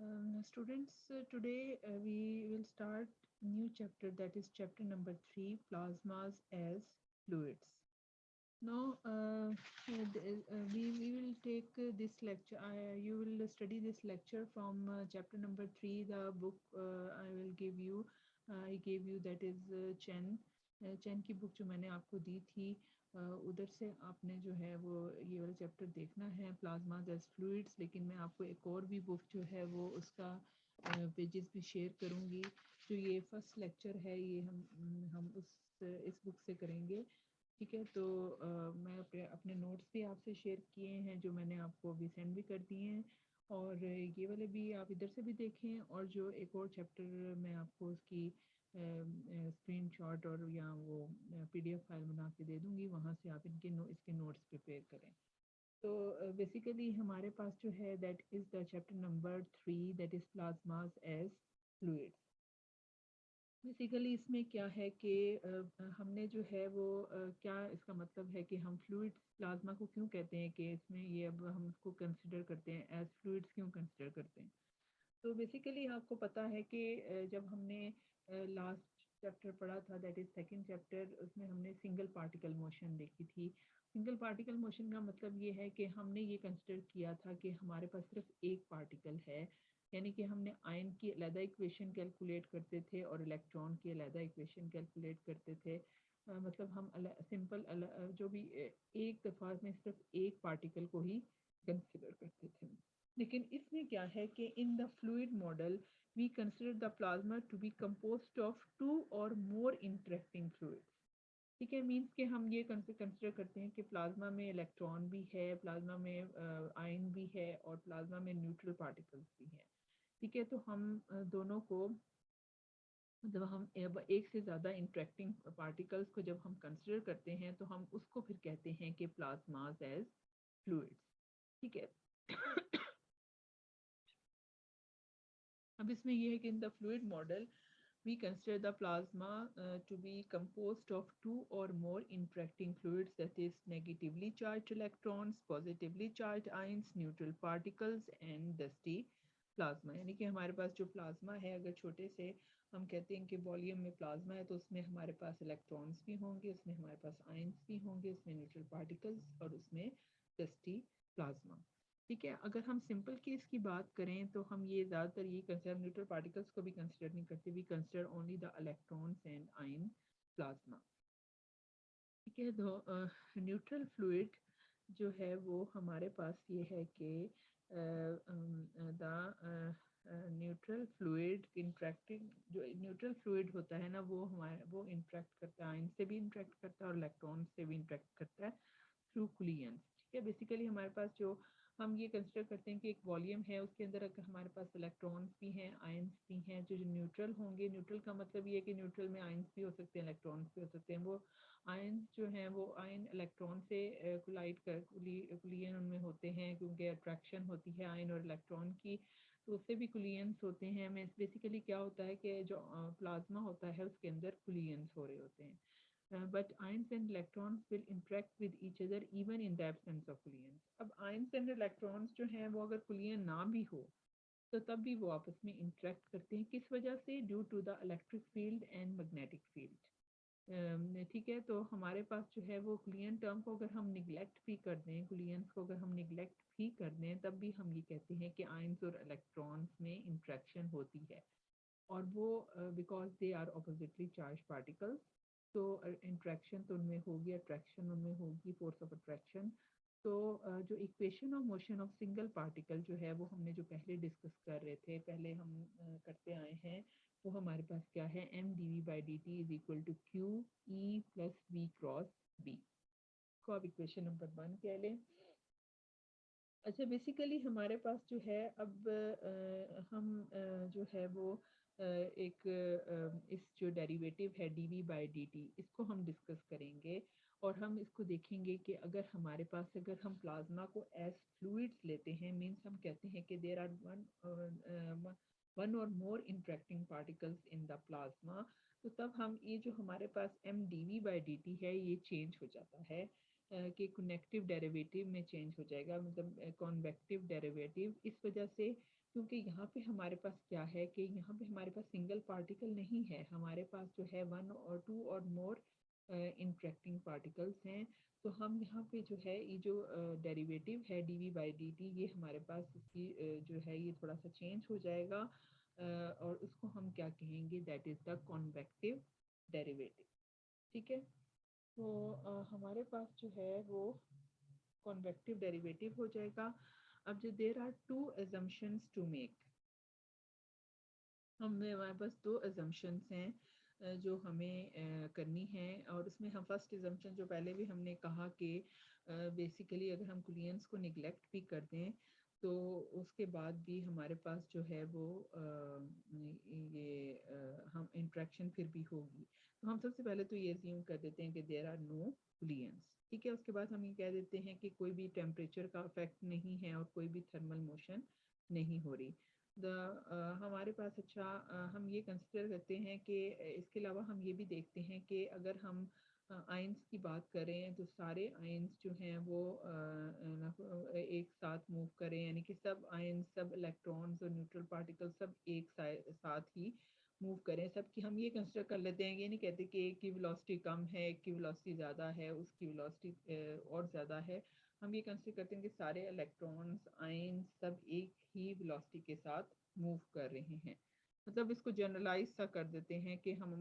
Students, today we will start new chapter, that is chapter number 3, plasmas as fluids. Now we will take this lecture. You will study this lecture from chapter number 3, the book I will give you. I gave you, that is Chen. Chen की book जो मैंने आपको दी थी, उधर से आपने जो है वो ये वाला चैप्टर देखना है, प्लाज्मास एज फ्लूइड्स। लेकिन मैं आपको एक और भी बुक जो है वो उसका पेजेस भी शेयर करूँगी। जो ये फर्स्ट लेक्चर है ये हम उस इस बुक से करेंगे। ठीक है, तो मैं अपने अपने नोट्स भी आपसे शेयर किए हैं, जो मैंने आपको अभी सेंड भी कर दिए हैं। और ये वाले भी आप इधर से भी देखें, और जो एक और चैप्टर मैं आपको उसकी स्क्रीन शॉट और या वो पीडीएफ फाइल बना के दे दूँगी, वहाँ से आप इसके नोट्स प्रिपेयर करें। तो बेसिकली हमारे पास जो है that is the chapter number 3, that is plasmas as fluids. Basically इसमें क्या है कि हमने जो है वो क्या इसका मतलब है कि हम फ्लूइड प्लाज्मा को क्यों कहते हैं, कि इसमें ये अब हम इसको कंसिडर करते हैं एज फ्लूइड्स क्यों कंसिडर करते हैं। तो बेसिकली आपको पता है कि जब हमने लास्ट चैप्टर पढ़ा था, दैट इज सेकंड चैप्टर, उसमें हमने सिंगल पार्टिकल मोशन देखी थी। सिंगल पार्टिकल मोशन का मतलब ये है कि हमने ये कंसिडर किया था कि हमारे पास सिर्फ एक पार्टिकल है, यानी कि हमने आयन की अलहदा इक्वेशन कैलकुलेट करते थे और इलेक्ट्रॉन की अलहदा इक्वेशन कैलकुलेट करते थे। मतलब हम सिंपल जो भी एक दफ़ा में सिर्फ एक पार्टिकल को ही कंसिडर करते थे। लेकिन इसमें क्या है कि in the fluid model we consider the plasma to be composed of two or more interacting fluids. ठीक है, मीन्स कि हम ये कंसिडर करते हैं कि प्लाज्मा में इलेक्ट्रॉन भी है, प्लाज्मा में आयन भी है, और प्लाज्मा में न्यूट्रल पार्टिकल्स भी हैं। ठीक है, तो हम दोनों को, जब हम एक से ज़्यादा इंटरेक्टिंग पार्टिकल्स को जब हम कंसिडर करते हैं तो हम उसको फिर कहते हैं कि प्लाज्मास एज फ्लूइड्स। ठीक है। अब इसमें यह है कि in the fluid model we consider the plasma to be composed of two or more interacting fluids, that is negatively charged electrons, positively charged ions, neutral particles and dusty plasma। यानी कि हमारे पास जो प्लाज्मा है, अगर छोटे से हम कहते हैं कि वॉल्यूम में प्लाज्मा है, तो उसमें हमारे पास इलेक्ट्रॉन्स भी होंगे, उसमें हमारे पास आयंस भी होंगे, उसमें न्यूट्रल पार्टिकल्स और उसमें डस्टी प्लाज्मा। ठीक है, अगर हम सिंपल केस की बात करें तो हम ये ज़्यादातर ये कंसिडर न्यूट्रल पार्टिकल्स को भी कंसिडर नहीं करते, we consider only the electrons and ion plasma. ठीक है, तो न्यूट्रल फ्लूइड जो है वो हमारे पास ये है कि द न्यूट्रल फ्लूइड इंट्रैक्टिंग, जो न्यूट्रल फ्लूइड होता है ना, वो इंट्रैक्ट करता है, आयन से भी इंट्रैक्ट करता है और इलेक्ट्रॉन से भी इंट्रैक्ट करता है थ्रू कुलियंस। ठीक है, बेसिकली हमारे पास जो हम ये कंसिडर करते हैं कि एक वॉल्यूम है, उसके अंदर अगर हमारे पास इलेक्ट्रॉन्स भी हैं, आयंस भी हैं, जो न्यूट्रल होंगे। न्यूट्रल का मतलब ये है कि न्यूट्रल में आयंस भी हो सकते हैं, इलेक्ट्रॉन्स भी हो सकते हैं। वो आयंस जो हैं वो आयन इलेक्ट्रॉन से कोलाइड कर कुलियन उनमें होते हैं, क्योंकि अट्रैक्शन होती है आयन और इलेक्ट्रॉन की, तो उससे भी कुलियंस होते हैं। मैं बेसिकली क्या होता है कि जो प्लाज्मा होता है उसके अंदर कुलियंस हो रहे होते हैं। But ions and electrons will interact with each other even in the absence of कुलियंस। अब ions and electrons जो हैं वो अगर कुलियन ना भी हो तो तब भी वो आपस में इंटरेक्ट करते हैं। किस वजह से? Due to the electric field and magnetic field. ठीक है, तो हमारे पास जो है वो कुलियन टर्म को अगर हम निगलेक्ट भी कर दें, कुलियंस को अगर हम निगलेक्ट भी कर दें, तब भी हम ये कहते हैं कि आयंस और इलेक्ट्रॉन्स में इंट्रैक्शन होती है, और वो because they are oppositely charged particles. तो इंट्रैक्शन तो उनमें होगी, अट्रैक्शन उनमें होगी, फोर्स ऑफ अट्रैक्शन। तो जो equation of motion of single particle जो है वो हमने जो पहले डिस्कस कर रहे थे, पहले हम करते आए हैं, वो हमारे पास क्या है, M D V by D T is equal to Q E plus V cross B, को आप इक्वेशन नंबर 1 कह लें। अच्छा, बेसिकली हमारे पास जो है अब हम जो है वो एक इस जो डेरिवेटिव है D V by D T, इसको हम डिस्कस करेंगे। और हम इसको देखेंगे कि अगर हमारे पास, अगर हम प्लाज्मा को एज फ्लूइड्स लेते हैं, मीन्स हम कहते हैं कि देर आर वन और more interacting particles in the plasma, तो तब हम ये जो हमारे पास M D V by D T है ये चेंज हो जाता है कि कनेक्टिव डेरिवेटिव में चेंज हो जाएगा, मतलब कॉन्वेक्टिव डेरिवेटिव। इस वजह से क्योंकि यहाँ पे हमारे पास क्या है कि यहाँ पे हमारे पास सिंगल पार्टिकल नहीं है, हमारे पास जो है वन और to or more interacting particles हैं। तो हम यहाँ पे जो है ये जो डेरिवेटिव है D V by D T, ये हमारे पास इसकी जो है ये थोड़ा सा चेंज हो जाएगा, और उसको हम क्या कहेंगे, that is the convective derivative. ठीक है, तो हमारे पास जो है वो कॉन्वेक्टिव डेरिवेटिव हो जाएगा। अब जो there are two assumptions to make, हमारे पास दो एजम्पशंस हैं जो हमें करनी है, और उसमें हम फर्स्ट एजम्पशन जो पहले भी हमने कहा कि बेसिकली अगर हम कुलियंस को निगलेक्ट भी कर दें तो उसके बाद भी हमारे पास जो है वो हम इंट्रैक्शन फिर भी होगी। तो हम सबसे पहले तो ये एज्यूम कर देते हैं कि देयर आर नो कुलियंस। ठीक है, उसके बाद हम ये कह देते हैं कि कोई भी टेम्परेचर का इफेक्ट नहीं है और कोई भी थर्मल मोशन नहीं हो रही। हमारे पास अच्छा हम ये कंसिडर करते हैं कि इसके अलावा हम ये भी देखते हैं कि अगर हम आयंस की बात करें तो सारे आयंस जो हैं वो एक साथ मूव करें, यानी कि सब आयंस, सब इलेक्ट्रॉन्स और न्यूट्रल पार्टिकल सब एक साथ ही मूव करें। सब की हम ये कंसिडर कर लेते हैं, ये नहीं कहते कि एक की वेलोसिटी कम है, एक की वेलोसिटी ज़्यादा है, उसकी वेलोसिटी और ज़्यादा है। हम ये कंसिडर करते हैं कि सारे इलेक्ट्रॉन्स आयंस सब एक ही वेलोसिटी के साथ मूव कर रहे हैं। मतलब इसको जनरलाइज सा कर देते हैं कि हम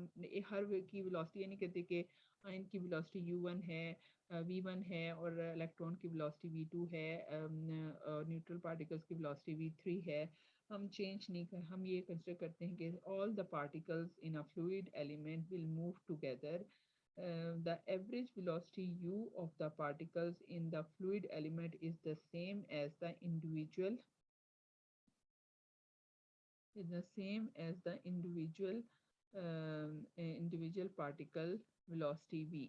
हर की वेलोसिटी, यानी कहते कि आयन की वेलोसिटी u1 है, v1 है, और इलेक्ट्रॉन की वेलोसिटी v2 है, और न्यूट्रल पार्टिकल्स की वेलोसिटी v3 है। हम चेंज नहीं कर, हम ये कंसिडर करते हैं कि all the particles in a fluid element will move together. The average velocity u of the particles in the fluid element is the same as the individual particle velocity v.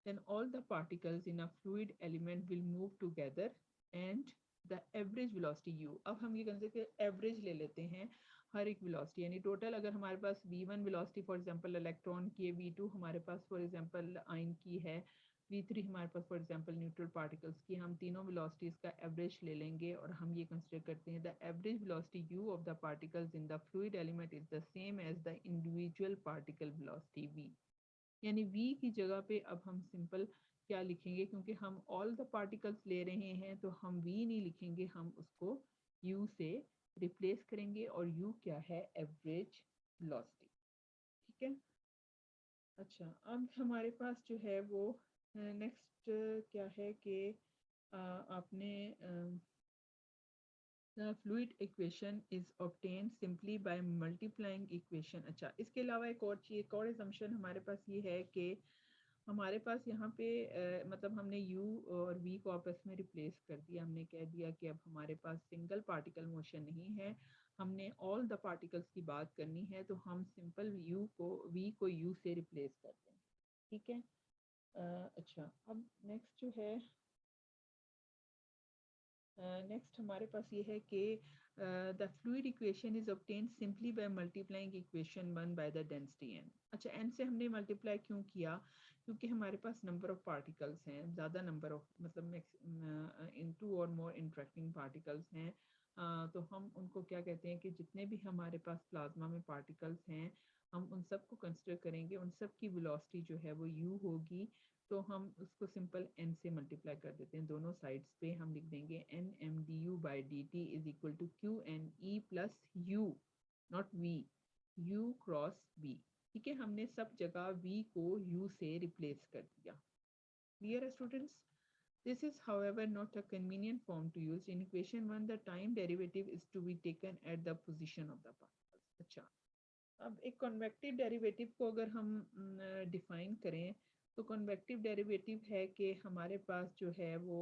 Then all the particles in a fluid element will move together and the average velocity u. अब हम ये consider average ले लेते हैं हर एक velocity, यानी total अगर हमारे पास v1 velocity for example electron की है, v2 हमारे पास फॉर एग्जांपल आयन की है, v3 हमारे पास फॉर एग्जांपल न्यूट्रल पार्टिकल्स की, हम तीनों वेलोसिटीज का एवरेज ले लेंगे और हम ये कंसिडर करते हैं the average velocity u of the particles in the fluid element is the same as the individual particle velocity v। यानी v की जगह पे अब हम सिंपल क्या लिखेंगे, क्योंकि हम ऑल द पार्टिकल्स ले रहे हैं तो हम v नहीं लिखेंगे, हम उसको u से रिप्लेस करेंगे, और u क्या है, एवरेज वेलोसिटी। ठीक है, अच्छा अब हमारे पास जो है वो नेक्स्ट क्या है कि आपने fluid equation is obtain simply by multiplying equation. अच्छा, इसके अलावा एक और चीज, एक और असम्पशन हमारे पास ये है कि हमारे पास यहाँ पे मतलब हमने u और v को आपस में रिप्लेस कर दिया, हमने कह दिया कि अब हमारे पास सिंगल पार्टिकल मोशन नहीं है, हमने ऑल द पार्टिकल्स की बात करनी है, तो हम सिंपल v को u से रिप्लेस कर दें। ठीक है, अच्छा अब नेक्स्ट जो है, नेक्स्ट हमारे पास ये है कि the fluid equation is obtain simply by multiplying equation 1 by the density n। अच्छा, n से हमने मल्टीप्लाई क्यों किया, क्योंकि हमारे पास नंबर ऑफ पार्टिकल्स हैं, ज़्यादा नंबर ऑफ मतलब इन to or more interacting particles हैं। तो हम उनको क्या कहते हैं कि जितने भी हमारे पास प्लाज्मा में पार्टिकल्स हैं हम उन सब को कंसिडर करेंगे, उन सब की वेलोसिटी जो है वो u होगी। तो हम उसको सिंपल n से मल्टीप्लाई कर देते हैं, दोनों साइड्स पे हम लिख देंगे n m du by D T is equal to q n e plus u, not v, u cross v। ठीक है, हमने सब जगह v को u से रिप्लेस कर दिया। Clear students? This is however not a convenient form to use. In equation 1 the time derivative is to be taken at the position of the particles. अच्छा, अब एक कन्वेक्टिव डेरिवेटिव को अगर हम डिफाइन करें तो कन्वेक्टिव डेरिवेटिव है कि हमारे पास जो है वो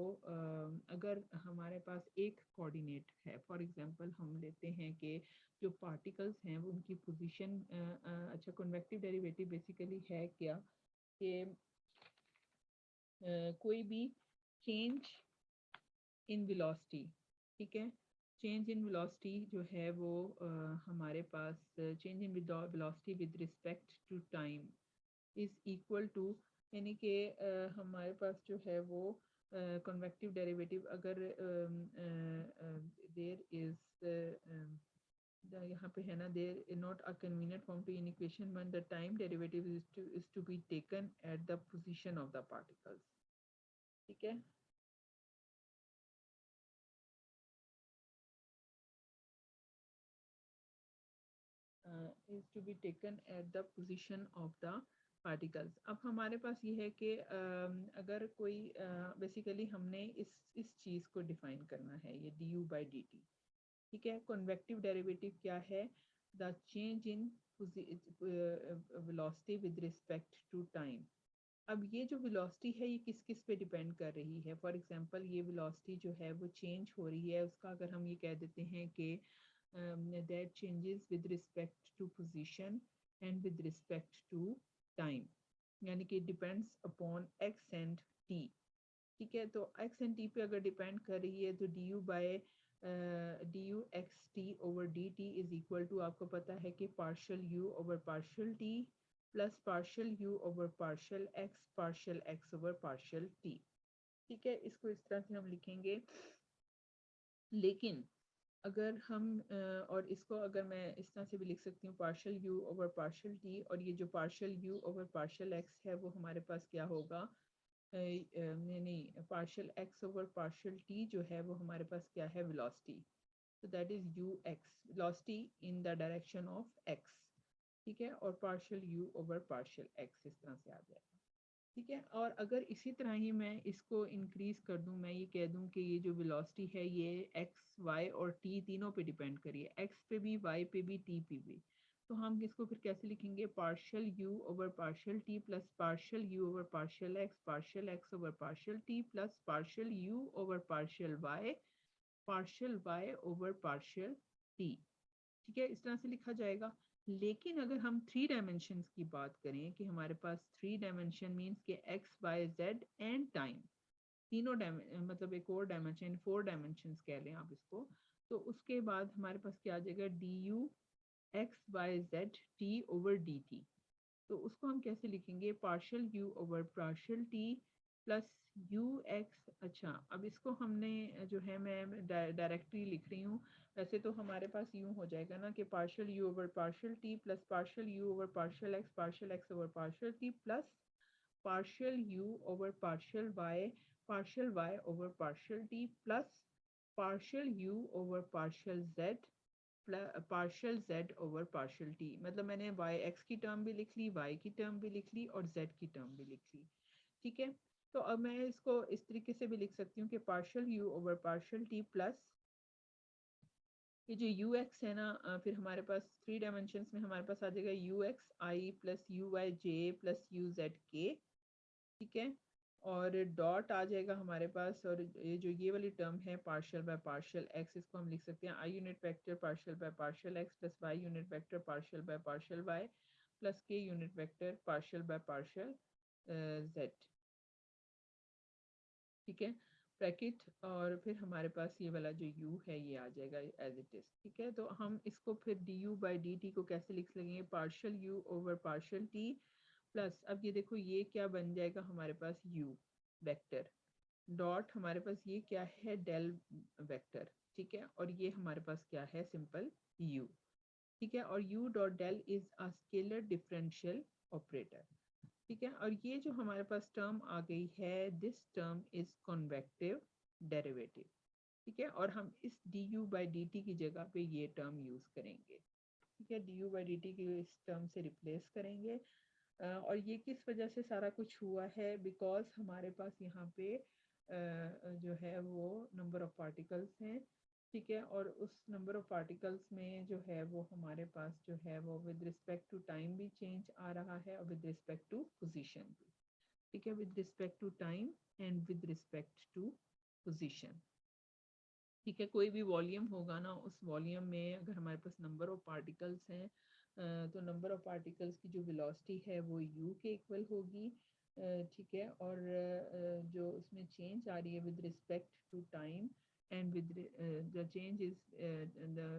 अगर हमारे पास एक कोऑर्डिनेट है, फॉर एग्जांपल हम लेते हैं कि जो पार्टिकल्स हैं वो उनकी पोजीशन, अच्छा कन्वेक्टिव डेरिवेटिव बेसिकली है क्या कि कोई भी चेंज इन वेलोसिटी, ठीक है, चेंज इन वेलोसिटी जो है वो हमारे पास change in velocity with respect to time is equal to, यानी कि हमारे पास जो है वो कन्वेक्टिव डेरिवेटिव अगर देयर इज यहाँ पे है ना, there not a convenient form to in equation one the time derivative is to be taken at the position of the particles. ठीक है, is to be taken at the position of the particles. अब हमारे पास ये है कि अगर कोई basically हमने इस चीज़ को डिफाइन करना है, ये D U by D T. ठीक है, कन्वेक्टिव डेरिवेटिव क्या है? The change in velocity with respect to time. अब ये जो वेलोसिटी है ये किस किस पे डिपेंड कर रही है? फॉर एग्जांपल ये वेलोसिटी जो है वो चेंज हो रही है, उसका अगर हम ये कह देते हैं कि that changes with respect to position and with respect to time, यानी कि depends upon x and t। ठीक है, तो x एंड t पे अगर डिपेंड कर रही है तो D U by D U X T over D T is equal to, आपको पता है कि partial u over partial t plus partial u over partial x over partial t। ठीक है, इसको इस तरह से हम लिखेंगे। लेकिन अगर हम और इसको अगर मैं इस तरह से भी लिख सकती हूँ, partial u over partial t, और ये जो partial u over partial x है वो हमारे पास क्या होगा, नहीं, partial x over partial t जो है वो हमारे पास क्या है, वेलोसिटी। तो that is u x, velocity in the direction of x। ठीक है, और partial u over partial x इस तरह से आ जाएगा। ठीक है, और अगर इसी तरह ही मैं इसको इंक्रीज कर दूं, मैं ये कह दूं कि ये जो वेलोसिटी है ये x, y और t तीनों पे डिपेंड करिए, x पे भी, y पे भी, t पे भी। तो हम इसको फिर कैसे लिखेंगे, partial u over partial t plus partial u over partial x over partial t plus partial u over partial y over partial t। ठीक है, इस तरह से लिखा जाएगा। लेकिन अगर हम थ्री डायमेंशंस की बात करें कि हमारे पास थ्री डायमेंशन मीन्स के X Y Z and time, तीनों मतलब एक और डायमेंशन, फोर डायमेंशंस कह लें आप इसको, तो उसके बाद हमारे पास क्या आ जाएगा, D U X Y Z T over D T. तो उसको हम कैसे लिखेंगे, partial u over partial t plus U X. अच्छा, अब इसको हमने जो है, मैं डायरेक्टली लिख रही हूँ, वैसे तो हमारे पास यूँ हो जाएगा ना कि partial u over partial t plus partial u over partial x over partial t plus partial u over partial y over partial t plus partial u over partial z partial z over partial t। मतलब मैंने y x की term भी लिख ली, y की term भी लिख ली और z की टर्म भी लिख ली। ठीक है, तो अब मैं इसको इस तरीके से भी लिख सकती हूँ कि partial u over partial t plus ये जो यू एक्स है ना, फिर हमारे पास थ्री डायमेंशंस में हमारे पास आ जाएगा U X I plus U Y J plus U Z K. ठीक है, और डॉट आ जाएगा हमारे पास, और ये जो ये वाली टर्म है पार्शियल बाय पार्शियल एक्स, इसको हम लिख सकते हैं I unit vector partial by partial X plus Y unit vector partial by partial Y plus K unit vector partial by partial Z. ठीक है, ब्रैकेट, और फिर हमारे पास ये वाला जो u है ये आ जाएगा एज इट इज। ठीक है, तो हम इसको फिर D U by D T को कैसे लिख लेंगे, partial u over partial t plus, अब ये देखो ये क्या बन जाएगा हमारे पास, u वेक्टर डॉट हमारे पास ये क्या है, डेल वेक्टर। ठीक है, और ये हमारे पास क्या है, सिंपल u। ठीक है, और u dot del is a scalar differential operator. ठीक है, और ये जो हमारे पास टर्म आ गई है, this term is convective derivative. ठीक है, और हम इस D U by D T की जगह पे ये टर्म यूज करेंगे। ठीक है, D U by D T की इस टर्म से रिप्लेस करेंगे। और ये किस वजह से सारा कुछ हुआ है, बिकॉज हमारे पास यहाँ पे जो है वो नंबर ऑफ पार्टिकल्स हैं। ठीक है, और उस नंबर ऑफ पार्टिकल्स में जो है वो हमारे पास जो है वो विद रिस्पेक्ट टू टाइम भी चेंज आ रहा है और विद रिस्पेक्ट टू पोजीशन भी। ठीक है, with respect to time and with respect to position. ठीक है, कोई भी वॉल्यूम होगा ना, उस वॉल्यूम में अगर हमारे पास नंबर ऑफ पार्टिकल्स हैं तो नंबर ऑफ पार्टिकल्स की जो वेलोसिटी है वो u के इक्वल होगी। ठीक है, और जो उसमें चेंज आ रही है with respect to time and with the change is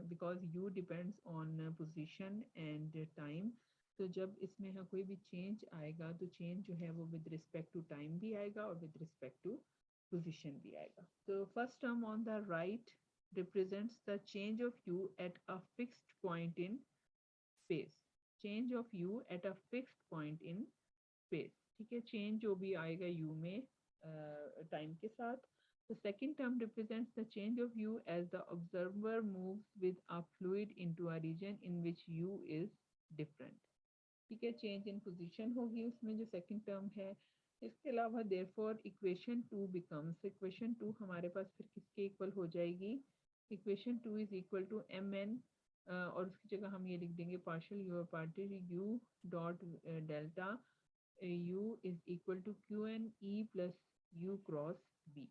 because u depends on position and time. तो जब इसमें कोई भी चेंज आएगा तो चेंज जो है वो विद रिस्पेक्ट टू टाइम भी आएगा और विद रिस्पेक्ट टू पोजीशन भी आएगा। तो first term on the right represents the change of you at a fixed point in space. Change of you at a fixed point in space, ठीक है, change जो भी आएगा यू में time के साथ। The second term represents the change of u as the observer moves with a fluid into a region in which u is different। ठीक है, चेंज इन पोजीशन होगी उसमें जो सेकंड टर्म है। इसके अलावा therefore equation two becomes, equation two हमारे पास फिर किसके इक्वल हो जाएगी? Equation two is equal to M N, और उसकी जगह हम ये लिख देंगे partial U partial U dot delta u is equal to Q N E plus U cross B.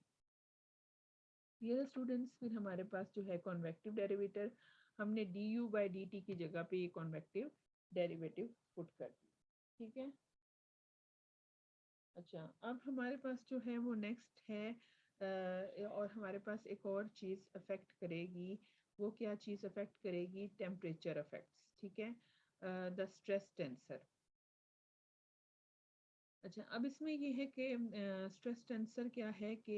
ये स्टूडेंट्स फिर हमारे पास जो है कॉन्वेक्टिव डेरिवेटिव, हमने D U by D T की जगह पे ये कॉन्वेक्टिव डेरिवेटिव पुट कर दिया, ठीक है। अच्छा, अब हमारे पास जो है वो नेक्स्ट है और हमारे पास एक और चीज़ अफेक्ट करेगी। वो क्या चीज़ अफेक्ट करेगी? टेम्परेचर अफेक्ट्स, ठीक है, द स्ट्रेस टेंसर। अच्छा, अब इसमें ये है कि स्ट्रेस टेंसर क्या है कि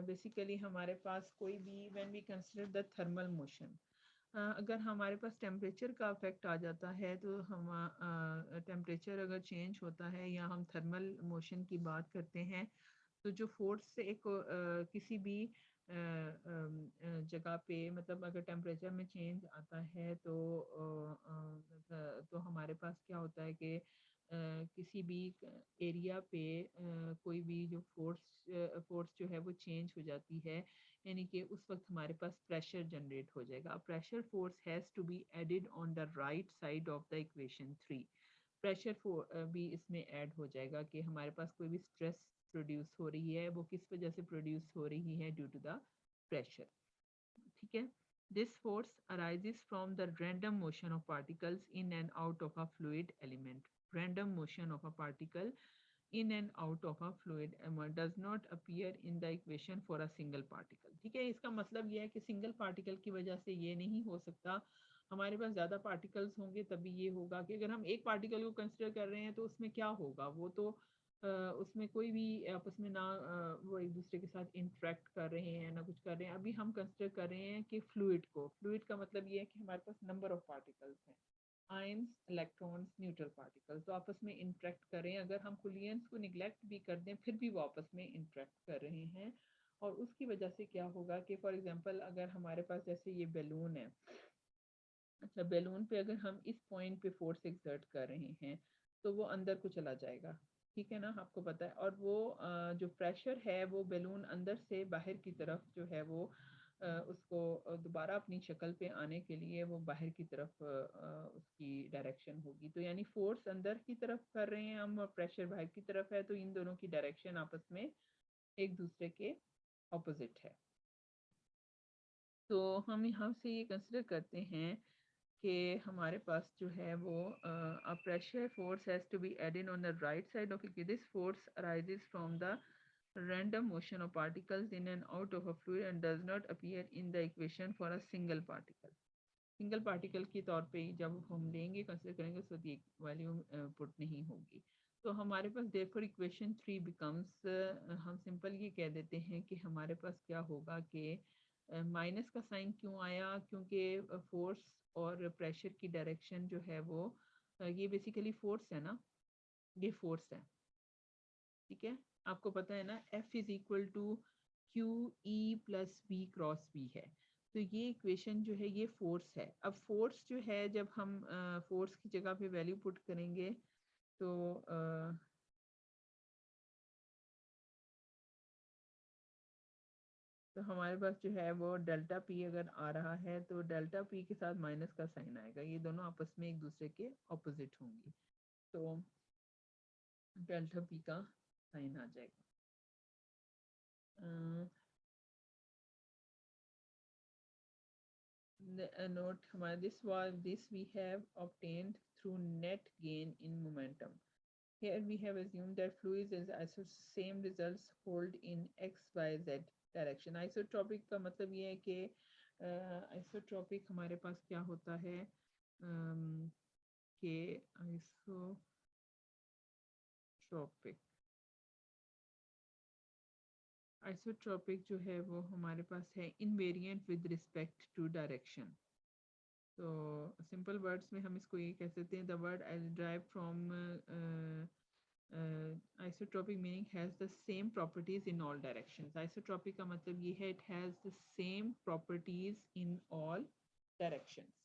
बेसिकली हमारे पास कोई भी when we consider the thermal motion, अगर हमारे पास टेम्परेचर का इफेक्ट आ जाता है तो हम टेम्परेचर अगर चेंज होता है या हम थर्मल मोशन की बात करते हैं तो जो फोर्स से एक किसी भी जगह पे मतलब अगर टेम्परेचर में चेंज आता है तो हमारे पास क्या होता है कि किसी भी एरिया पे कोई भी जो फोर्स जो है वो चेंज हो जाती है, यानी कि उस वक्त हमारे पास प्रेशर जनरेट हो जाएगा। Pressure force has to be added on the right side of the equation 3। Pressure भी इसमें ऐड हो जाएगा कि हमारे पास कोई भी स्ट्रेस प्रोड्यूस हो रही है वो किस वजह से प्रोड्यूस हो रही है? ड्यू टू द प्रेशर, ठीक है। This force arises from the random motion of particles in and out of a fluid element. Random motion of a particle in and out of a fluid does not appear in the equation for a single particle। ठीक है, इसका मतलब यह है कि single particle की वजह से ये नहीं हो सकता। हमारे पास ज़्यादा पार्टिकल्स होंगे तभी ये होगा कि अगर हम एक पार्टिकल को कंसिडर कर रहे हैं तो उसमें क्या होगा? वो तो उसमें कोई भी आपस में ना वो एक दूसरे के साथ इंटरेक्ट कर रहे हैं ना कुछ कर रहे हैं। अभी हम कंसिडर कर रहे हैं कि फ्लूइड को, फ्लूइड का मतलब ये है कि हमारे पास नंबर ऑफ पार्टिकल्स हैं, आयंस, इलेक्ट्रॉन्स, न्यूट्रल पार्टिकल तो आपस में इंटरेक्ट करें। अगर हम कुलियंस को निगलेक्ट भी कर दें फिर भी वो आपस में इंटरेक्ट कर रहे हैं, और उसकी वजह से क्या होगा कि फॉर एग्जांपल अगर हमारे पास जैसे ये बैलून है, अच्छा बैलून पे अगर हम इस पॉइंट पे फोर्स एक्सर्ट कर रहे हैं तो वो अंदर को चला जाएगा, ठीक है ना, आपको पता है। और वो जो प्रेशर है वो बैलून अंदर से बाहर की तरफ जो है वो उसको दोबारा अपनी शक्ल पे आने के लिए वो बाहर की तरफ उसकी डायरेक्शन होगी। तो यानी फोर्स अंदर की तरफ कर रहे हैं हम और प्रेशर बाहर की तरफ है, तो इन दोनों की डायरेक्शन आपस में एक दूसरे के ऑपोजिट है। तो हम यहाँ से ये कंसिडर करते हैं कि हमारे पास जो है वो a pressure force has to be added on the right side of it। This force arises from the random motion of particles in and out of a fluid and does not appear in the equation for a single particle। Single particle के तौर पे जब हम लेंगे consider करेंगे तो ये value put नहीं होगी। तो हमारे पास देयरफॉर इक्वेशन 3 बिकम्स, हम सिंपल ये कह देते हैं कि हमारे पास क्या होगा कि माइनस का साइन क्यों आया? क्योंकि फोर्स और प्रेशर की डायरेक्शन जो है वो ये बेसिकली फोर्स है ना, ये फोर्स है, ठीक है। आपको पता है ना F is equal to Q E plus B cross B है। तो ये इक्वेशन जो है ये फोर्स है। अब फोर्स जो है जब हम फोर्स की जगह पे वैल्यू पुट करेंगे तो तो हमारे पास जो है वो डेल्टा पी अगर आ रहा है तो डेल्टा पी के साथ माइनस का साइन आएगा, ये दोनों आपस में एक दूसरे के ऑपोजिट होंगी, तो डेल्टा पी का साइन आ जाएगा। नोट हमारा this we have obtained through net gain in momentum। Here we have assumed that fluids is same results hold in x y z direction। Isotropic का मतलब ये है कि आइसोट्रॉपिक हमारे पास क्या होता है कि आइसोट्रॉपिक आइसोट्रॉपिक जो है वो हमारे पास है invariant with respect to direction. तो सिंपल वर्ड्स में हम इसको ये कह सकते हैं, the word I derive from isotropic meaning has the same properties in all directions. Isotropic का मतलब ये है, it has the same properties in all directions.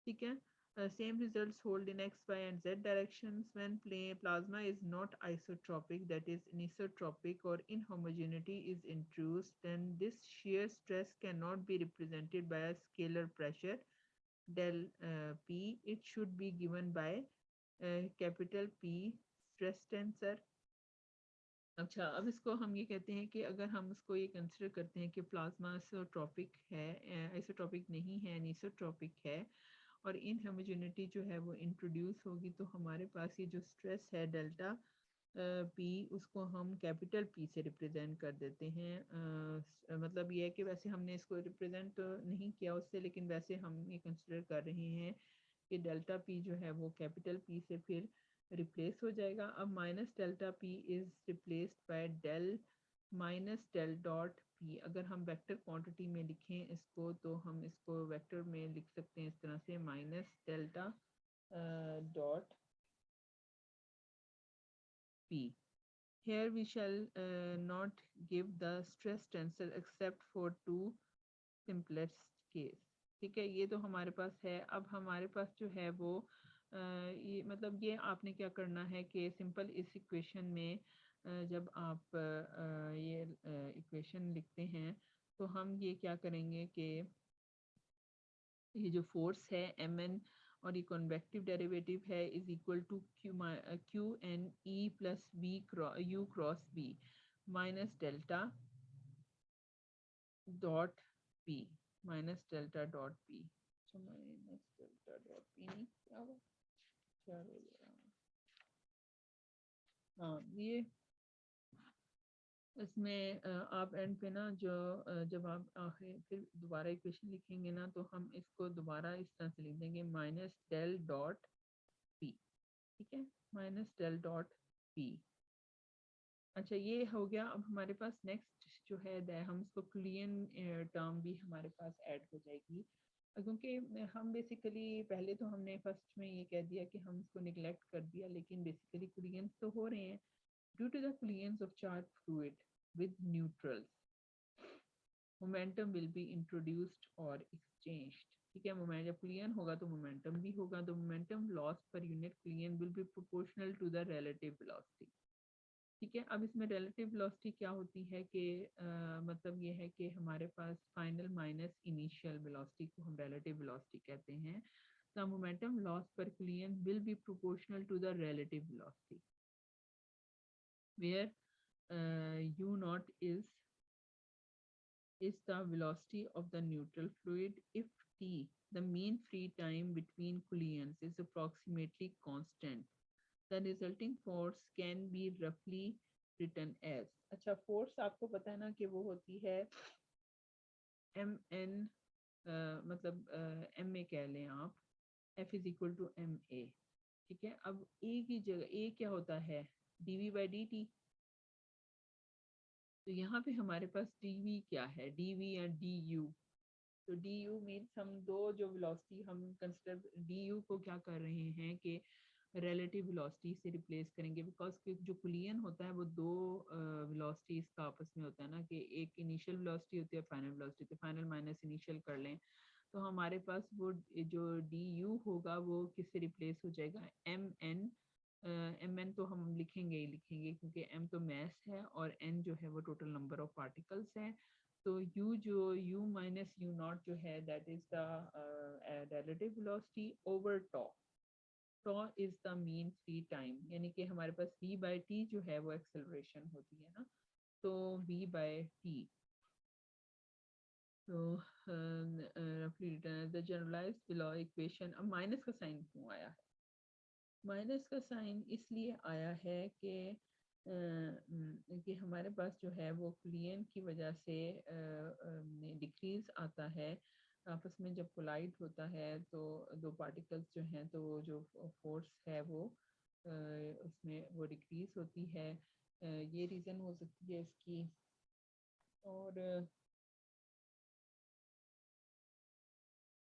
ठीक है। Same results hold in x, y, and z directions when plasma is not isotropic, that is anisotropic, or inhomogeneity is introduced, then this shear stress cannot be represented by a scalar pressure del P. It should be given by capital P stress tensor। अच्छा, अब इसको हम ये कहते हैं कि अगर हम इसको ये कंसिडर करते हैं कि प्लाज्मा आइसोट्रॉपिक है, आइसोट्रॉपिक नहीं है, एनिसोट्रॉपिक है, और इन होमोजेनिटी जो है वो इंट्रोड्यूस होगी, तो हमारे पास ये जो स्ट्रेस है डेल्टा पी, उसको हम कैपिटल पी से रिप्रेजेंट कर देते हैं। मतलब ये है कि वैसे हमने इसको रिप्रेजेंट नहीं किया उससे, लेकिन वैसे हम ये कंसिडर कर रहे हैं कि डेल्टा पी जो है वो कैपिटल पी से फिर रिप्लेस हो जाएगा। अब minus delta P is replaced by del minus del dot P. अगर हम वेक्टर क्वांटिटी में लिखें इसको, तो हम इसको वेक्टर में लिख सकते हैं इस तरह से, minus delta dot P. Here we shall not give the stress tensor except for two simplest case। ठीक है, ये तो हमारे पास है। अब हमारे पास जो है वो ये मतलब ये आपने क्या करना है कि सिंपल इस इक्वेशन में जब आप ये इक्वेशन लिखते हैं, तो हम ये क्या करेंगे कि ये जो फोर्स है एम एन और ये कॉन्वेक्टिव डेरिवेटिव है is equal to Q N E plus B U cross B minus delta dot P, minus delta dot P. Minus delta dot P नहीं क्या हुआ, क्या हो गया? हाँ, ये इसमें आप एंड पे ना जो जब आप आखिर फिर दोबारा इक्वेशन लिखेंगे ना, तो हम इसको दोबारा इस तरह से लिख देंगे, माइनस डेल डॉट पी। ठीक है, माइनस डेल डॉट पी। अच्छा, ये हो गया। अब हमारे पास नेक्स्ट जो है हम इसको क्लियन टर्म भी हमारे पास ऐड हो जाएगी, क्योंकि हम बेसिकली पहले तो हमने फर्स्ट में ये कह दिया कि हम इसको निगलेक्ट कर दिया, लेकिन बेसिकली क्लियंस तो हो रहे हैं due to the collisions of charge fluid with neutrals, momentum will be introduced और एक्सचेंज्ड। ठीक है, मोमेंट जब क्लियन होगा तो मोमेंटम भी होगा, तो momentum loss per unit collision will be proportional to the relative velocity. ठीक है, अब इसमें रिलेटिव वेलोसिटी क्या होती है कि मतलब ये है कि हमारे पास फाइनल माइनस इनिशियल वेलोसिटी को हम रिलेटिव वेलोसिटी कहते हैं। The momentum loss per collision will be proportional to the relative velocity where u naught is the velocity of the neutral fluid if t, the mean free time between collisions, is approximately constant. The resulting force can be roughly written as। अच्छा, force आपको पता है ना कि वो होती है M N, मतलब एम ए कह लें आप, F is equal to M A. ठीक है, अब ए की जगह ए क्या होता है, D V by D T. तो यहाँ पे हमारे पास डी वी क्या है, डी वी या डी यू। तो डी यू मीन्स हम दो जो वेलोसिटी हम कंसिडर डी यू को क्या कर रहे हैं कि रिलेटिव वेलोसिटी से रिप्लेस करेंगे, बिकॉज जो कुलियन होता है वो दो वेलोसिटीज का आपस में होता है ना, कि एक इनिशियल वेलोसिटी होती है, फाइनल वेलोसिटी, तो फाइनल माइनस इनिशियल कर लें, तो हमारे पास वो जो डी यू होगा वो किससे रिप्लेस हो जाएगा, एम एन। एम एन तो हम लिखेंगे ही लिखेंगे, क्योंकि एम तो मैस है और एन जो है वो टोटल नंबर ऑफ पार्टिकल्स है। तो u जो u माइनस u नॉट जो है that is the relative velocity over tau. Tau is the mean free time, यानी कि हमारे पास v बाई टी जो है वो एक्सेलरेशन होती है ना, तो v बाई टी। तो रफली written the generalised below equation. अब माइनस का साइन क्यों आया है, माइनस का साइन इसलिए आया है कि हमारे पास जो है वो क्लियन की वजह से डिक्रीज आता है आपस में जब कोलाइड होता है, तो दो पार्टिकल्स जो हैं तो वो जो फोर्स है वो उसमें वो डिक्रीज होती है। ये रीज़न हो सकती है इसकी और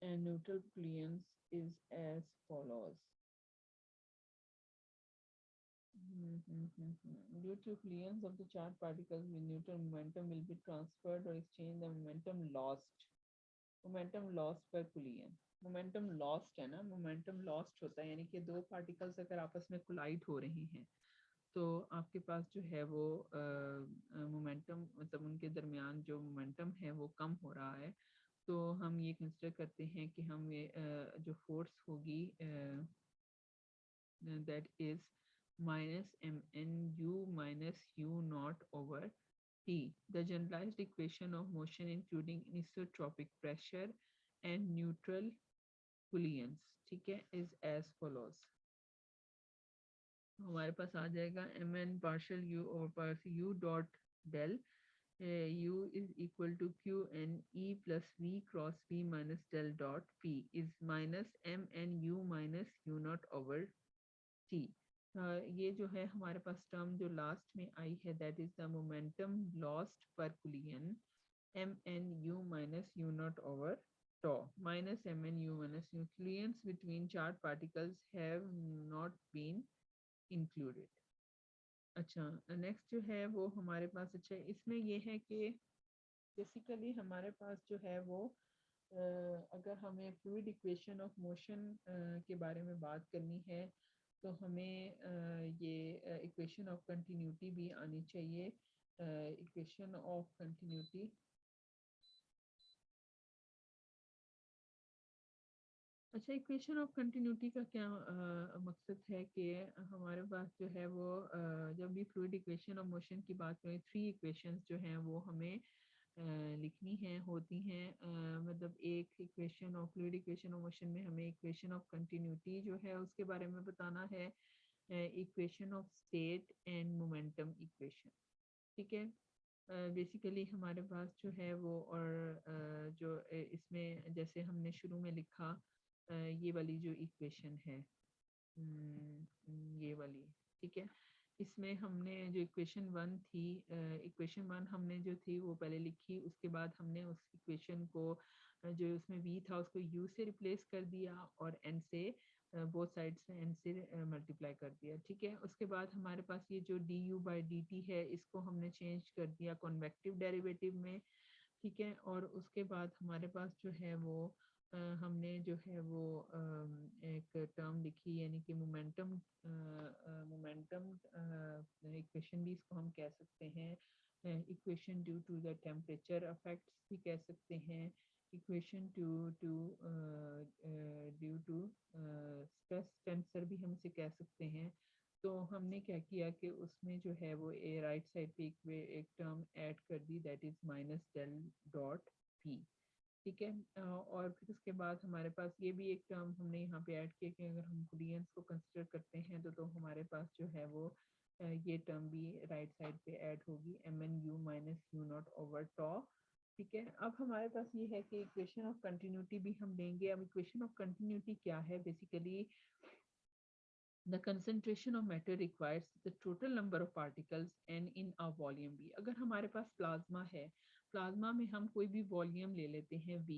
and neutral clearance is as follows. Due to clearance of the charged particles with neutral momentum will be transferred or exchanged the momentum lost. Momentum lost per कुलियन, momentum lost है ना, मोमेंटम लॉस्ट होता है यानी कि दो particles अगर आपस में कोलाइड हो रहे हैं तो आपके पास जो है वो मोमेंटम मतलब उनके दरमियान जो मोमेंटम है वो कम हो रहा है, तो हम ये कंसिडर करते हैं कि हम ये जो फोर्स होगी that is minus mnu minus u naught over T. The generalized equation of motion including anisotropic pressure and neutral coulomb, ठीक है, is as follows. हमारे पास आ जाएगा M N partial U over partial U dot del u is equal to q n e plus v cross v minus del dot p is minus m n u minus u naught over t. ये जो है हमारे पास term जो last में आई है that is the momentum lost per collision M N U minus U not over tau minus mnu minus nucleons between charged particles have not been included. अच्छा, next जो है वो हमारे पास, अच्छा इसमें ये है कि बेसिकली हमारे पास जो है वो अगर हमें फ्लूइड इक्वेशन ऑफ मोशन के बारे में बात करनी है तो हमें ये इक्वेशन ऑफ कंटिन्यूटी भी आनी चाहिए. इक्वेशन ऑफ कंटिन्यूटी, अच्छा इक्वेशन ऑफ कंटिन्यूटी का क्या मकसद है कि हमारे पास जो है वो जब भी फ्लूइड इक्वेशन ऑफ मोशन की बात करें, थ्री इक्वेशंस जो हैं वो हमें लिखनी है होती हैं. मतलब एक equation of fluid equation of motion में हमें इक्वेशन ऑफ कंटिन्यूटी जो है उसके बारे में बताना है, equation of state and momentum equation, ठीक है. बेसिकली हमारे पास जो है वो और जो इसमें जैसे हमने शुरू में लिखा ये वाली जो इक्वेशन है, ये वाली, ठीक है. इसमें हमने जो इक्वेशन वन थी, इक्वेशन वन हमने जो थी वो पहले लिखी, उसके बाद हमने उस इक्वेशन को जो उसमें वी था उसको यू से रिप्लेस कर दिया और एन से बोथ साइड से एन से मल्टीप्लाई कर दिया, ठीक है. उसके बाद हमारे पास ये जो D U by D T है इसको हमने चेंज कर दिया कॉन्वेक्टिव डेरिवेटिव में, ठीक है. और उसके बाद हमारे पास जो है वो हमने जो है वो एक टर्म लिखी यानी कि मोमेंटम, मोमेंटम इक्वेशन भी इसको हम कह सकते हैं, equation due to the temperature effects भी कह सकते हैं, equation two to due to stress tensor भी हम इसे कह सकते हैं. तो हमने क्या किया कि उसमें जो है वो ए राइट साइड पे एक टर्म ऐड कर दी that is minus del dot P, ठीक है. और फिर उसके बाद हमारे पास ये भी एक टर्म हमने यहाँ पे ऐड किया कि अगर हम कुलियंस को कंसिडर करते हैं तो हमारे पास जो है वो ये टर्म भी राइट साइड पे ऐड होगी M N U minus U not over tau, ठीक है. अब हमारे पास ये है कि इक्वेशन ऑफ कंटिन्यूटी भी हम लेंगे. अब इक्वेशन ऑफ कंटिन्यूटी क्या है, basically the concentration of matter requires the total number of particles n in a volume v. अगर हमारे पास प्लाज्मा है, प्लाज्मा में हम कोई भी वॉल्यूम ले लेते हैं v,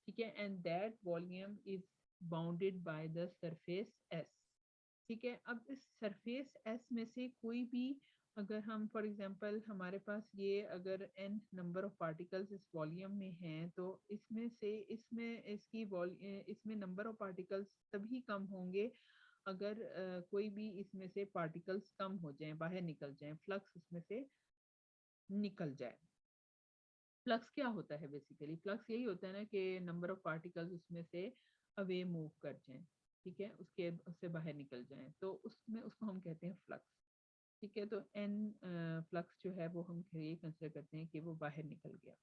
ठीक है, and that volume is bounded by the surface s, ठीक है. अब इस सरफेस s में से कोई भी अगर हम फॉर एग्जांपल हमारे पास ये अगर n नंबर ऑफ पार्टिकल्स इस वॉल्यूम में हैं तो इसमें से इसमें इसकी इसमें नंबर ऑफ पार्टिकल्स तभी कम होंगे अगर कोई भी इसमें से पार्टिकल्स कम हो जाएं, बाहर निकल जाएं, फ्लक्स उसमें से निकल जाए. फ्लक्स क्या होता है, बेसिकली फ्लक्स यही होता है ना कि नंबर ऑफ पार्टिकल्स उसमें से अवे मूव कर जाएं, ठीक है, उसके उससे बाहर निकल जाएं, तो उसमें उसको हम कहते हैं फ्लक्स, ठीक है. तो एन फ्लक्स जो है वो हम ये कंसिडर करते हैं कि वो बाहर निकल गया.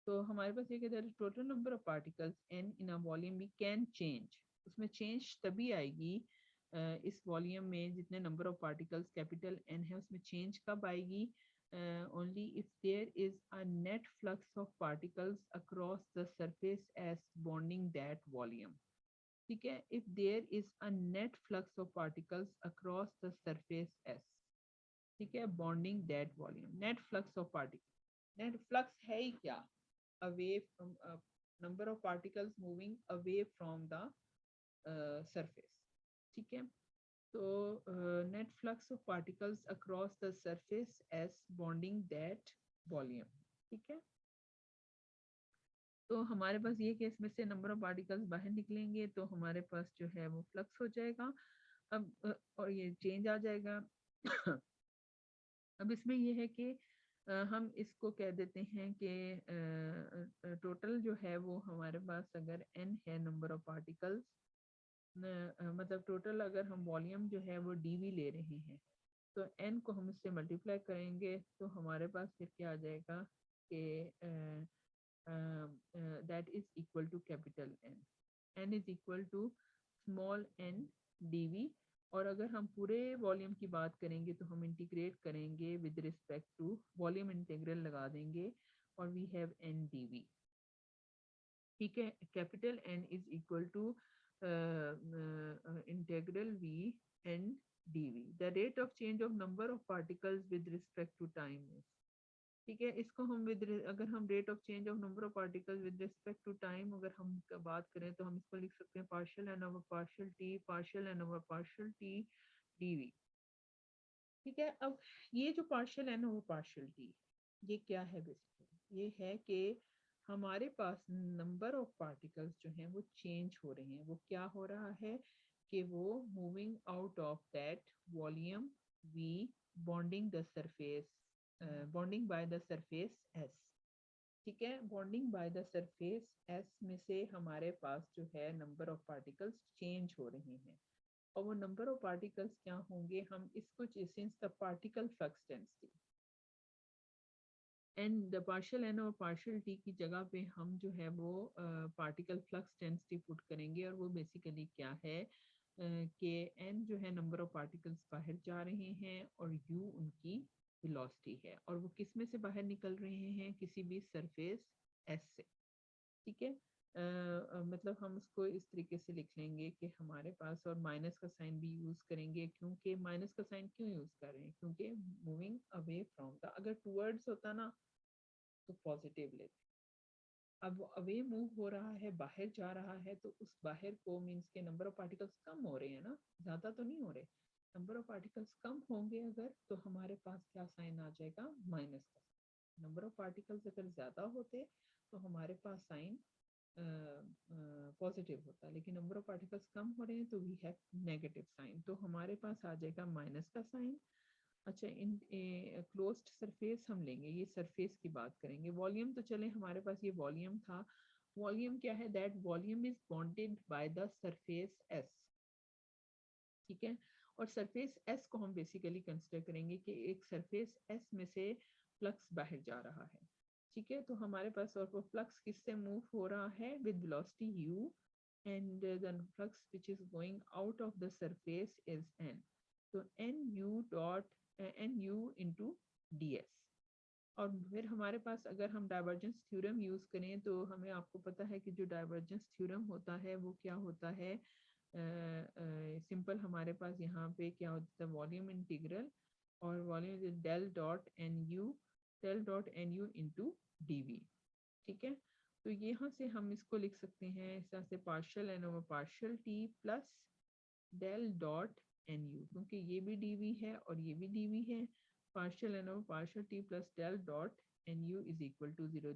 तो हमारे पास ये कहते हैं total number of particles N in a volume V can change, उसमें चेंज तभी आएगी इस वॉल्यूम में जितने number of particles capital N है उसमें चेंज कब आएगी, only if there is a net flux of particles across the surface S bounding that volume, ठीक है. If there is a net flux of particles across the surface S, ठीक है, bounding that volume, net flux of particle. Net flux है ही क्या? Away from number of particles moving away from the surface. ठीक है, तो net flux of particles across the surface as bounding that volume. ठीक है, तो हमारे पास ये केस में से नंबर ऑफ पार्टिकल्स बाहर निकलेंगे तो हमारे पास जो है वो फ्लक्स हो जाएगा। अब और ये चेंज आ जाएगा। अब इसमें ये है कि हम इसको कह देते हैं कि टोटल जो है वो हमारे पास अगर n है नंबर ऑफ पार्टिकल्स, मतलब टोटल अगर हम वॉल्यूम जो है वो dv ले रहे हैं तो n को हम इससे मल्टीप्लाई करेंगे तो हमारे पास फिर क्या आ जाएगा कि that is equal to capital N. N is equal to small n dv। और अगर हम पूरे वॉल्यूम की बात करेंगे तो हम इंटीग्रेट करेंगे with respect to volume, integral लगा देंगे और वी हैव n dv। ठीक है, capital N is equal to integral v n dv। The rate of change of number of particles with respect to time. ठीक है, इसको हम अगर हम rate of change of number of particles with respect to time अगर हम बात करें तो हम इसको लिख सकते हैं partial N over partial T D V. ठीक है, अब ये जो partial N over partial T, ये क्या है? बेसिकली ये है कि हमारे पास नंबर ऑफ पार्टिकल्स जो हैं वो चेंज हो रहे हैं। वो क्या हो रहा है कि वो moving out of that volume we, bonding the surface, bonding by the surface S. ठीक है, bonding by the surface S में से हमारे पास जो है नंबर ऑफ पार्टिकल्स चेंज हो रहे हैं। और वो नंबर ऑफ पार्टिकल्स क्या होंगे, हम इसको since the particle flux density and the partial N और पार्शियल टी की जगह पे हम जो है वो पार्टिकल फ्लक्स डेंसिटी पुट करेंगे। और वो बेसिकली क्या है कि एन जो है नंबर ऑफ पार्टिकल्स बाहर जा रहे हैं और यू उनकी वेलोसिटी है और वो किस में से बाहर निकल रहे हैं, किसी भी सरफेस एस से। ठीक है, मतलब हम उसको इस तरीके से लिख लेंगे कि हमारे पास, और माइनस का साइन भी यूज करेंगे। क्योंकि माइनस का साइन क्यों यूज कर रहे हैं? क्योंकि मूविंग अवे फ्रॉम द, अगर टूवर्ड्स होता ना तो पॉजिटिव लेते। अब अवे मूव हो रहा है, बाहर जा रहा है, तो उस बाहर को मीन्स के नंबर ऑफ पार्टिकल्स कम हो रहे हैं ना, ज्यादा तो नहीं हो रहे। नंबर ऑफ पार्टिकल्स कम होंगे अगर, तो हमारे पास क्या साइन आ जाएगा? माइनस का। नंबर ऑफ पार्टिकल्स अगर ज्यादा होते तो हमारे पास साइन पॉजिटिव होता, लेकिन नंबर ऑफ पार्टिकल्स कम हो रहे हैं तो वी हैव नेगेटिव साइन, तो हमारे पास आ जाएगा माइनस का साइन। अच्छा, इन क्लोज्ड सरफेस हम लेंगे, ये सरफेस की बात करेंगे। वॉल्यूम तो चले, हमारे पास ये वॉल्यूम था। वॉल्यूम क्या है? That volume is bonded by the surface S. ठीक है, और सरफेस एस को हम बेसिकली कंसिडर करेंगे कि एक सरफेस एस में से फ्लक्स बाहर जा रहा है। ठीक है, तो हमारे पास और वो फ्लक्स किससे मूव हो रहा है? With velocity u, and the flux which is going out of the surface is n। तो N U dot N U into D S. और फिर हमारे पास अगर हम डाइवर्जेंस थ्योरम यूज करें तो हमें, आपको पता है कि जो डाइवर्जेंस थ्योरम होता है वो क्या होता है? सिंपल हमारे पास यहाँ पे क्या होता है? वॉल्यूम इंटीग्रल, और volume del dot N U into D V. ठीक है, तो यहाँ से हम इसको लिख सकते हैं इस तरह से, partial N over partial T plus del dot N U, क्योंकि ये भी डी वी है और ये भी डी वी है। Partial N over partial T plus del dot N U is equal to zero.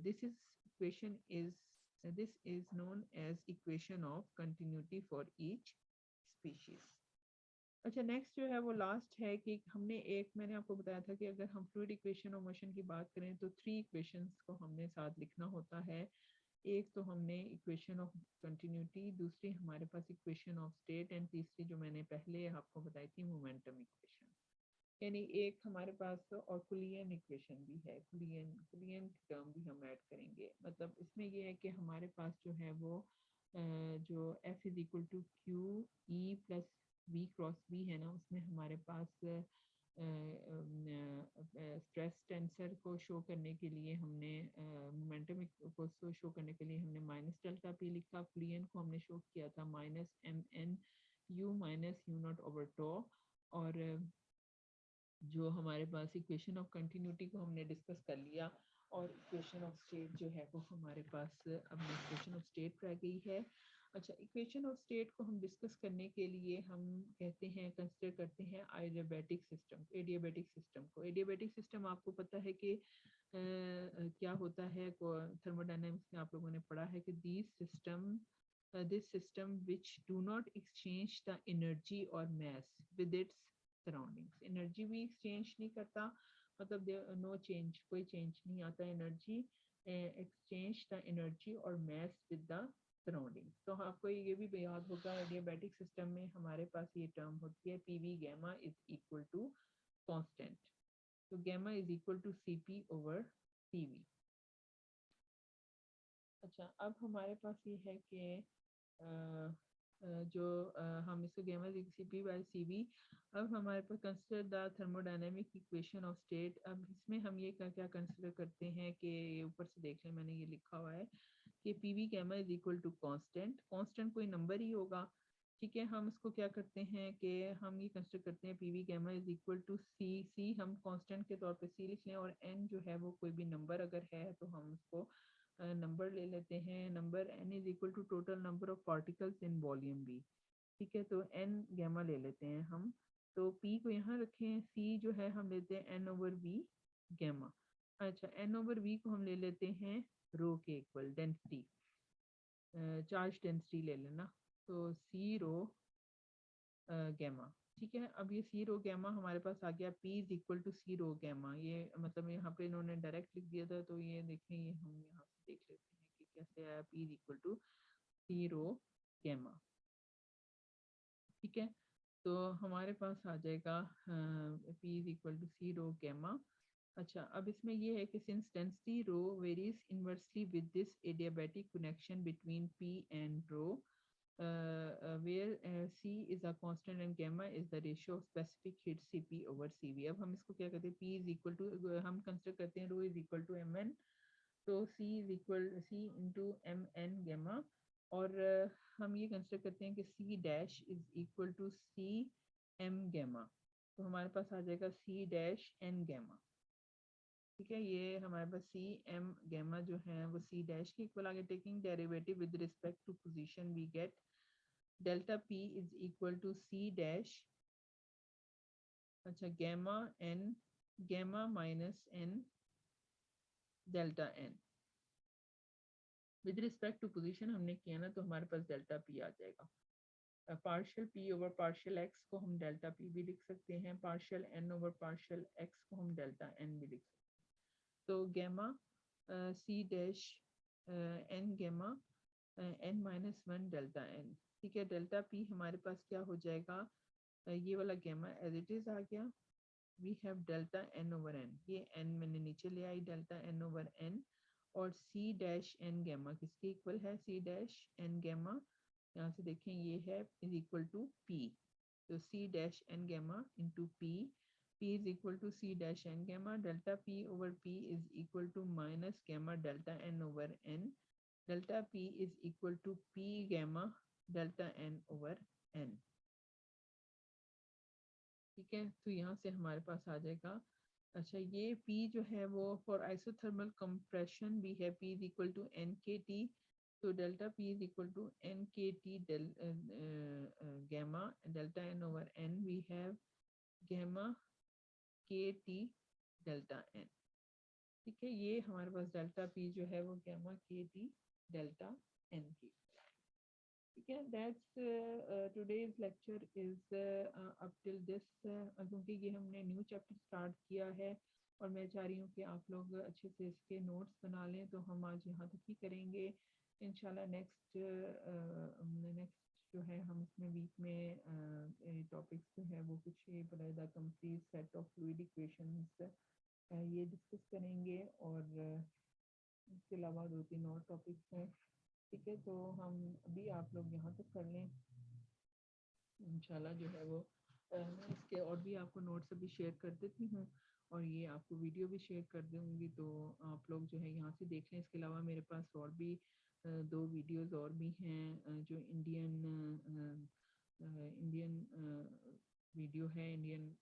This is known as equation of continuity for each species. अच्छा, next जो है वो लास्ट है कि हमने एक, मैंने आपको बताया था कि अगर हम फ्लूइड इक्वेशन और मोशन की बात करें तो 3 इक्वेशंस को हमने साथ लिखना होता है। एक तो हमने इक्वेशन ऑफ कंटिन्यूटी, दूसरी हमारे पास इक्वेशन ऑफ स्टेट, एंड तीसरी जो मैंने पहले आपको बताई थी मोमेंटम इक्वेशन। यानी एक हमारे पास और कुलियन इक्वेशन भी है, कुलियन टर्म भी हम ऐड करेंगे। मतलब इसमें ये है कि हमारे पास जो है वो जो F is equal to Q E plus V cross B है ना, उसमें हमारे पास स्ट्रेस टेंसर को शो करने के लिए हमने, मोमेंटम को शो करने के लिए हमने माइनस डेल्टा पी लिखा। कुलियन को हमने शो किया था minus M N U minus U not over tau. और जो हमारे पास इक्वेशन ऑफ कंटिन्यूटी को हमने डिस्कस कर लिया, और इक्वेशन ऑफ स्टेट जो है वो हमारे पास अब इक्वेशन ऑफ स्टेट रह गई है। अच्छा, इक्वेशन ऑफ स्टेट को हम डिस्कस करने के लिए हम कहते हैं कंसिडर करते हैं एडियाबैटिक सिस्टम, एडियाबैटिक सिस्टम को। एडियाबैटिक सिस्टम आपको पता है कि क्या होता है, थर्मोडायनेमिक्स में आप लोगों ने पढ़ा है कि this system which do not exchange the energy और mass with its surroundings. Energy भी एक्सचेंज नहीं करता, मतलब नो चेंज, कोई चेंज नहीं आता एनर्जी, एक्सचेंज द एनर्जी और मैस विद द सराउंडिंग। तो आपको ये भी याद होगा एडियाबैटिक सिस्टम में हमारे पास ये टर्म होती है P V gamma is equal to constant. तो gamma is equal to C P over C V. अच्छा, अब हमारे पास ये है कि जो हम इसको gamma C P by C V. अब हमारे पास consider the thermodynamic equation of state. अब इसमें हम ये क्या क्या कंसिडर करते हैं कि ऊपर से देख लें, मैंने ये लिखा हुआ है कि P V gamma is equal to constant. Constant कोई नंबर ही होगा, ठीक है। हम इसको क्या करते हैं कि हम ये कंसिडर करते हैं P V gamma is equal to C. C हम कांस्टेंट के तौर पे सी लिख लें, और एन जो है वो कोई भी नंबर अगर है तो हम उसको नंबर ले लेते हैं। Number N is equal to total number of particles in volume B, ठीक है। तो एन गैमा ले लेते हैं हम, तो पी को यहाँ रखें, सी जो है हम लेते हैं एन ओवर वी गैमा। अच्छा, एन ओवर वी को हम ले लेते हैं रो के इक्वल, डेंसिटी, चार्ज डेंसिटी ले लेना। तो सी रो गैमा, ठीक है। अब ये सी रो गैमा हमारे पास आ गया, P is equal to C rho gamma. ये मतलब यहाँ पे इन्होंने डायरेक्ट लिख दिया था, तो ये देखें, ये हम यहाँ से देख लेते हैं कि कैसे आया, P is equal to C rho gamma, ठीक है। तो हमारे पास आ जाएगा P is equal to C rho gamma. अच्छा, अब इसमें ये है कि since density rho varies inversely with this adiabatic connection between P and rho, where C is a constant and gamma is the ratio of specific heat Cp over Cv। अब हम इसको क्या करते हैं, P is equal to, हम consider करते हैं rho is equal to mn, तो C is equal C into mn gamma। और हम ये कंसिडर करते हैं कि C dash is equal to C m gamma, तो हमारे पास आ जाएगा C डैश n gamma, ठीक है। ये हमारे पास सी एम गैमा जो है वो सी डैश के इक्वल, आगे taking derivative with respect to position we get delta P is equal to C dash, अच्छा, gamma N, gamma minus N delta N. With respect to position हमने किया ना, तो हमारे पास डेल्टा पी आ जाएगा। Partial P over partial X को हम डेल्टा पी भी लिख सकते हैं, partial N over partial X को हम डेल्टा एन भी लिख सकते हैं। तो gamma C dash N gamma N minus one delta N, ठीक है। डेल्टा पी हमारे पास क्या हो जाएगा, ये वाला गैमा एज इट इज आ गया। We have delta N over N, ये एन मैंने नीचे ले आई, डेल्टा एन ओवर एन। और सी डैश एन गैमा किसके इक्वल है, सी डैश एन गैमा, यहाँ से देखें ये है इज इक्वल टू पी। तो C dash N gamma into P, P is equal to C dash N gamma, delta P over P is equal to minus gamma delta N over N, delta P is equal to P gamma delta N over N, ठीक है। तो यहाँ से हमारे पास आ जाएगा। अच्छा, ये P जो है वो फॉर आइसोथर्मल कंप्रेशन भी है, P is equal to N K T, तो delta P is equal to N K T gamma delta N over N, we have gamma K T delta N, ठीक है। ये हमारे पास डेल्टा P जो है वो gamma K T delta N की, ठीक है। That's today's lecture is up till this, क्योंकि ये हमने न्यू चैप्टर स्टार्ट किया है और मैं चाह रही हूँ कि आप लोग अच्छे से इसके नोट्स बना लें, तो हम आज यहाँ तक ही करेंगे। इंशाल्लाह नेक्स्ट जो है हम इसमें वीक में टॉपिक्स जो है वो कुछ बकायदा complete set of fluid equations ये डिस्कस करेंगे, और इसके अलावा दो तीन और टॉपिक्स हैं, ठीक है। तो हम अभी आप लोग यहाँ तक कर लें, इंशाल्लाह जो है वो मैं इसके और भी आपको नोट्स अभी शेयर कर देती हूँ, और ये आपको वीडियो भी शेयर कर दूँगी, तो आप लोग जो है यहाँ से देख लें। इसके अलावा मेरे पास और भी दो वीडियोस और भी हैं, जो इंडियन वीडियो है इंडियन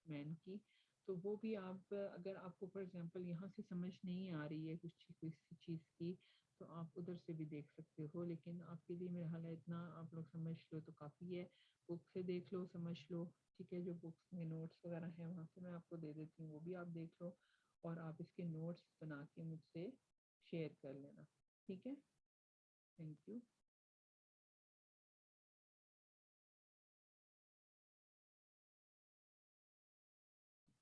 मैन की, तो वो भी आप अगर आपको फॉर एग्जांपल यहाँ से समझ नहीं आ रही है किसी चीज़ की, तो आप उधर से भी देख सकते हो, लेकिन आपके लिए मेरा हाल है इतना आप लोग समझ लो तो काफ़ी है। बुक से देख लो, समझ लो, ठीक है। जो बुक्स में नोट्स वगैरह हैं वहाँ से मैं आपको दे देती हूँ, वो भी आप देख लो और आप इसके नोट्स बना के मुझसे शेयर कर लेना, ठीक है। Thank you.